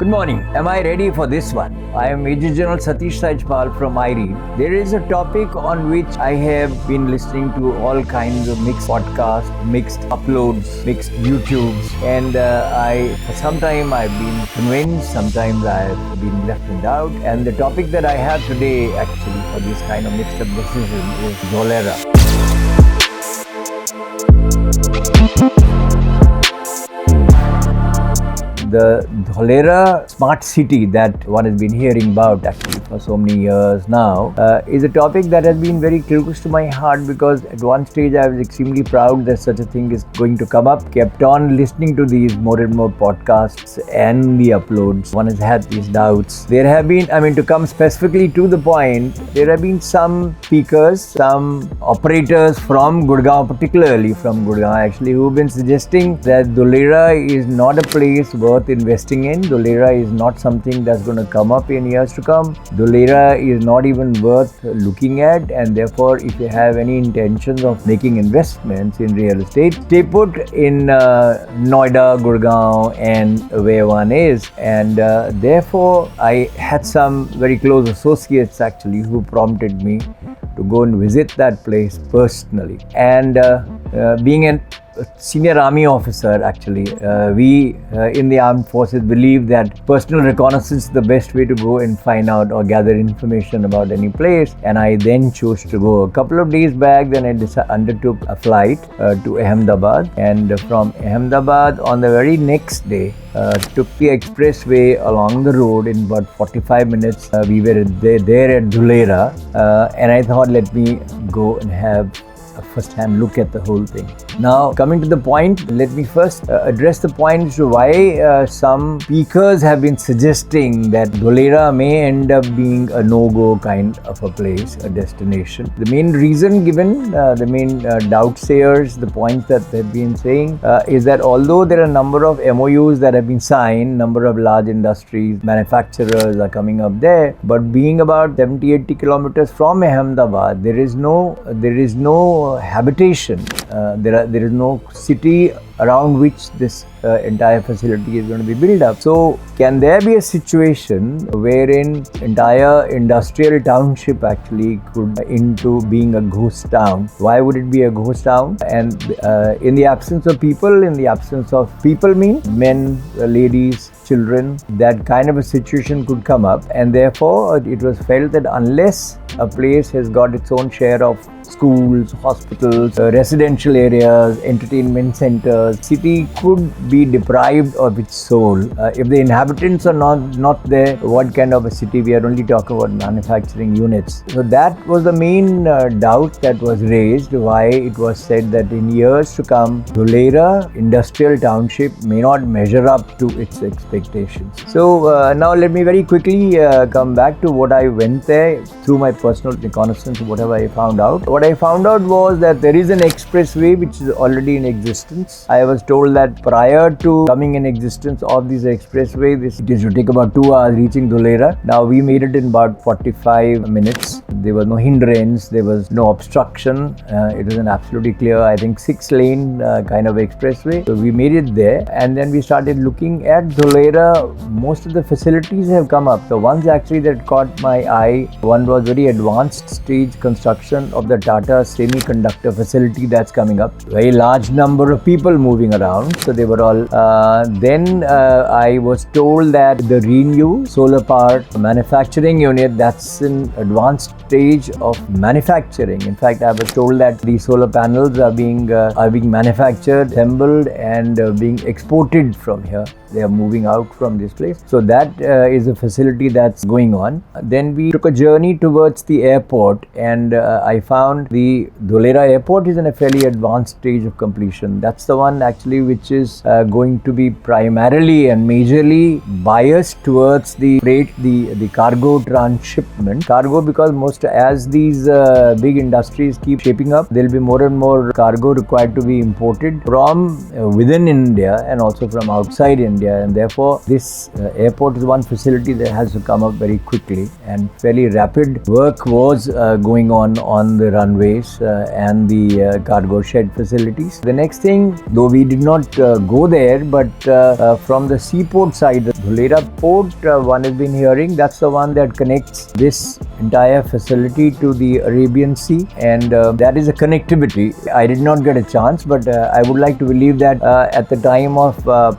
Good morning. Am I ready for this one? I am Maj Gen Satish Sahijpal from Retd. There is a topic on which I have been listening to all kinds of mixed podcasts, mixed uploads, mixed YouTubes, and for some time I've been convinced, sometimes I've been left in doubt. And the topic that I have today, actually, for this kind of mixed up decision is Dholera. The Dholera Smart City that one has been hearing about actually for so many years now is a topic that has been very close to my heart, because at one stage I was extremely proud that such a thing is going to come up. Kept on listening to these more and more podcasts and the uploads. One has had these doubts. There have been, to come specifically to the point, there have been some speakers, some operators from Gurgaon, particularly from Gurgaon actually, who have been suggesting that Dholera is not a place worth investing in. Dholera is not something that's going to come up in years to come. Dholera is not even worth looking at, and therefore if you have any intentions of making investments in real estate, stay put in Noida, Gurgaon and where one is. And therefore I had some very close associates actually who prompted me to go and visit that place personally. And being a senior army officer, actually, we in the armed forces believe that personal reconnaissance is the best way to go and find out or gather information about any place. And I then chose to go. A couple of days back, then I undertook a flight to Ahmedabad, and from Ahmedabad on the very next day took the expressway along the road. In about 45 minutes we were there at Dholera, and I thought, let me go and have a first-hand look at the whole thing. Now, coming to the point, let me first address the point as to why some speakers have been suggesting that Dholera may end up being a no-go kind of a place, a destination. The main reason given, the main doubtsayers, the points that they've been saying is that although there are a number of MOUs that have been signed, number of large industries, manufacturers are coming up there, but being about 70-80 kilometers from Ahmedabad, there is no habitation. There is no city around which this entire facility is going to be built up. So can there be a situation wherein entire industrial township actually could into being a ghost town? Why would it be a ghost town? And in the absence of people, means men, ladies, children, that kind of a situation could come up. And therefore it was felt that unless a place has got its own share of schools, hospitals, residential areas, entertainment centers, city could be deprived of its soul. If the inhabitants are not there, what kind of a city? We are only talking about manufacturing units. So that was the main doubt that was raised, why it was said that in years to come, Dholera industrial township may not measure up to its expectations. So now let me very quickly come back to what I went there through my personal reconnaissance, whatever I found out. What I found out was that there is an expressway which is already in existence. I was told that prior to coming in existence of this expressway, it used to take about 2 hours reaching Dholera. Now we made it in about 45 minutes. There was no hindrance, there was no obstruction. It was an absolutely clear, I think, 6-lane kind of expressway. So we made it there, and then we started looking at Dholera. Most of the facilities have come up. The ones actually that caught my eye, one was very advanced stage construction of the Tata semiconductor facility that's coming up. Very large number of people moving around, so they were all. Then I was told that the Renew solar power manufacturing unit, that's in advanced stage of manufacturing. In fact, I was told that the solar panels are being manufactured, assembled, and being exported from here. They are moving out from this place. So that is a facility that's going on. Then we took a journey towards the airport, and I found the Dholera airport is in a fairly advanced stage of completion. That's the one actually which is going to be primarily and majorly biased towards the freight, the cargo transshipment. Cargo, because as these big industries keep shaping up, there will be more and more cargo required to be imported from within India and also from outside India. And therefore, this airport is one facility that has to come up very quickly, and fairly rapid work was going on the runways and the cargo shed facilities. The next thing, though we did not go there, but from the seaport side, the Dholera port, one has been hearing, that's the one that connects this entire facility to the Arabian Sea, and that is a connectivity. I did not get a chance, but I would like to believe that at the time of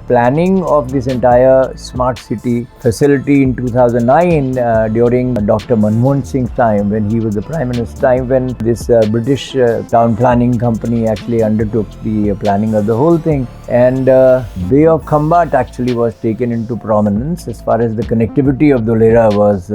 planning of this entire smart city facility in 2009, during Dr. Manmohan Singh's time, when he was the Prime Minister, time when this British town planning company actually undertook the planning of the whole thing, and Bay of Khambat actually was taken into prominence as far as the connectivity of Dholera was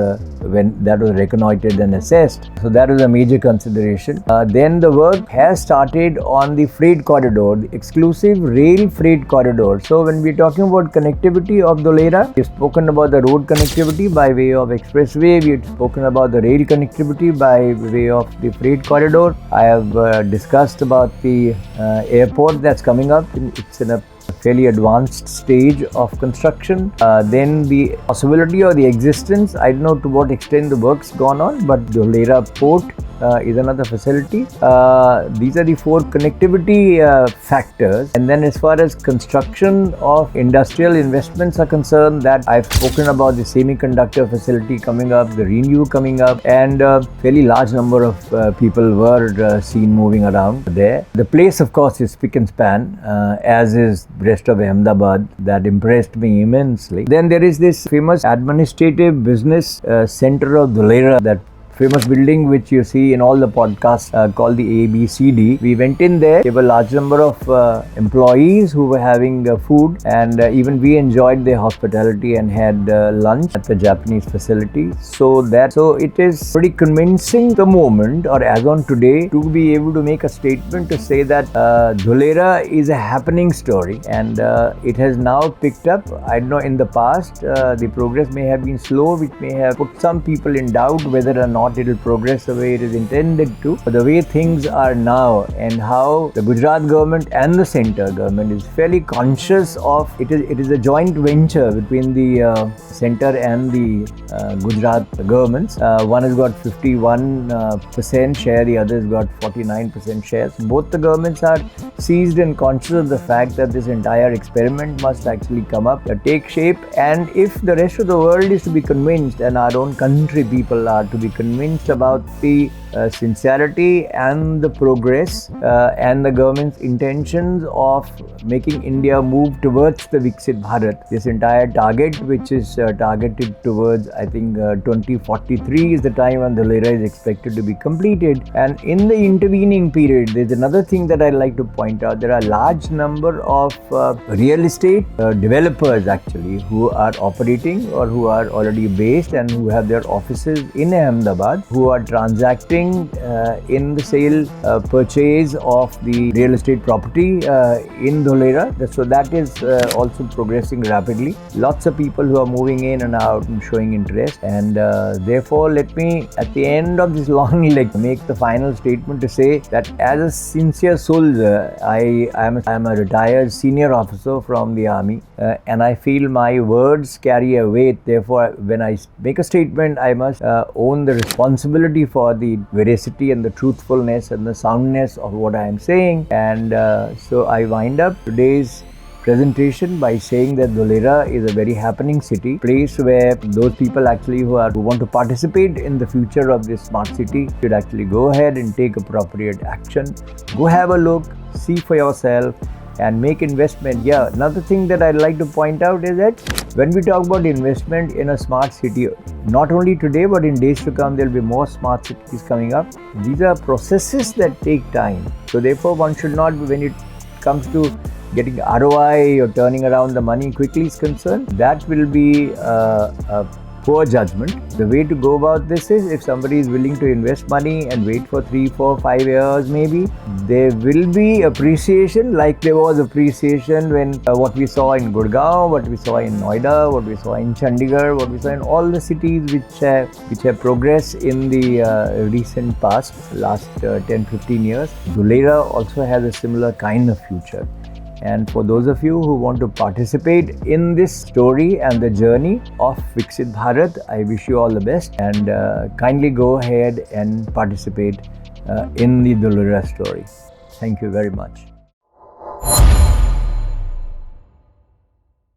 when that was reconnoitered and assessed. So that was a major consideration. Then the work has started on the freight corridor, the exclusive rail freight corridor. So when we're talking about connectivity of Dholera, we've spoken about the road connectivity by way of expressway, we've spoken about the rail connectivity by way of the freight corridor. I have discussed about the airport that's coming up. It's in a fairly advanced stage of construction. Then the possibility or the existence, I don't know to what extent the work's gone on, but Dholera port is another facility. These are the four connectivity factors. And then as far as construction of industrial investments are concerned, that I've spoken about the semiconductor facility coming up, the Renew coming up, and a fairly large number of people were seen moving around there. The place, of course, is spick and span, as is rest of Ahmedabad. That impressed me immensely. Then there is this famous administrative business center of Dholera, that famous building which you see in all the podcasts called the ABCD. We went in there. There were a large number of employees who were having food, and even we enjoyed their hospitality and had lunch at the Japanese facility. So it is pretty convincing the moment, or as on today, to be able to make a statement to say that Dholera is a happening story, and it has now picked up. I don't know, in the past the progress may have been slow, which may have put some people in doubt whether or not it will progress the way it is intended to. But the way things are now, and how the Gujarat government and the centre government is fairly conscious of it is a joint venture between the centre and the Gujarat governments. One has got 51% share, the other has got 49% shares. Both the governments are seized and conscious of the fact that this entire experiment must actually come up, take shape, and if the rest of the world is to be convinced, and our own country people are to be convinced about the sincerity and the progress and the government's intentions of making India move towards the Viksit Bharat, this entire target, which is targeted towards, I think 2043 is the time when Dholera is expected to be completed. And in the intervening period, there's another thing that I'd like to point out. There are a large number of real estate developers actually who are operating or who are already based and who have their offices in Ahmedabad, who are transacting in the sale purchase of the real estate property in Dholera. So that is also progressing rapidly. Lots of people who are moving in and out and showing interest, and therefore let me at the end of this long leg make the final statement to say that as a sincere soldier, I am a retired senior officer from the army, and I feel my words carry a weight. Therefore, when I make a statement, I must own the responsibility for the veracity and the truthfulness and the soundness of what I am saying. And so I wind up today's presentation by saying that Dholera is a very happening city, place where those people actually who want to participate in the future of this smart city should actually go ahead and take appropriate action. Go have a look, see for yourself, and make investment. Yeah, another thing that I'd like to point out is that when we talk about investment in a smart city, not only today but in days to come, there will be more smart cities coming up. These are processes that take time. So therefore, one should not, when it comes to getting ROI or turning around the money quickly is concerned, that will be a poor judgment. The way to go about this is, if somebody is willing to invest money and wait for 3, 4, 5 years maybe, there will be appreciation, like there was appreciation when what we saw in Gurgaon, what we saw in Noida, what we saw in Chandigarh, what we saw in all the cities which have progressed in the recent past, last 10-15 years. Dholera also has a similar kind of future. And for those of you who want to participate in this story and the journey of Viksit Bharat, I wish you all the best, and kindly go ahead and participate in the Dholera story. Thank you very much.